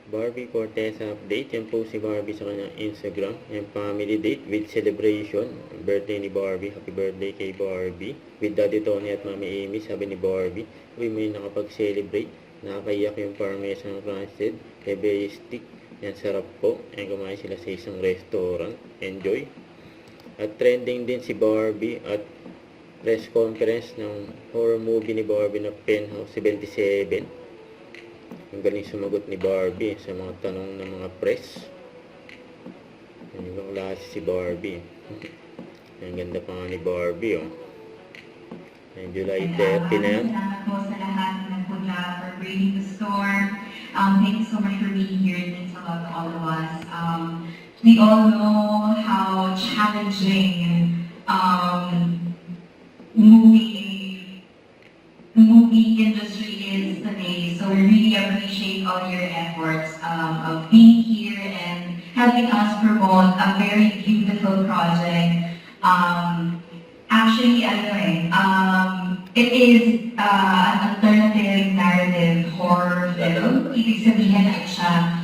Barbie Corteza update. Yan po si Barbie sa kanyang Instagram. Yan, family date with celebration. Birthday ni Barbie. Happy birthday kay Barbie. With Daddy Tony at Mami Amy, sabi ni Barbie. Uy, may nakapag-celebrate. Nakakaiyak yung parmesan crusted. Bebe stick. Yan, sarap po. Yan, kumain sila sa isang restaurant. Enjoy. At trending din si Barbie at press conference ng horror movie ni Barbie na Penthouse 77. Ang galing sumagot ni Barbie sa mga tanong ng mga press. Ang ibang klase si Barbie. Ang ganda pa nga ni Barbie, oh. Ang July 30 na yan. Salamat po sa lahat na nagpunta for braving the storm. Thank you so much for being here. It means a lot to all of us. We all know how challenging the movie industry is today. So we really appreciate all your efforts of being here and helping us promote a very beautiful project. Actually, it is an alternative narrative horror film. Ibig sabihin ay siya,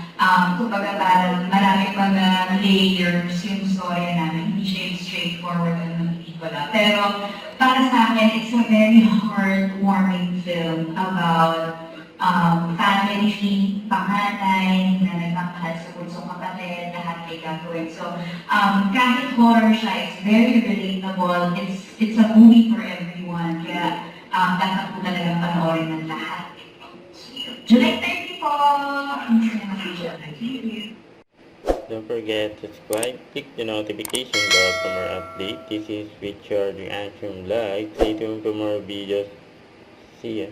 kumbaga parang maraming mga layers yung story namin. Hindi siya yung straightforward na pelikula. Pero para sa akin, it's a very heartwarming film about family, panganay, na nagmamahal sa punsong kapatid, lahat may gagawin. So, kahit horror siya, it's very relatable. It's a movie for everyone. Kaya, dapat po talagang panoorin ng lahat. July 30 po! Don't forget to subscribe, click the notification bell for more update. This is Richard Reaction Live. Stay tuned for more videos. See ya.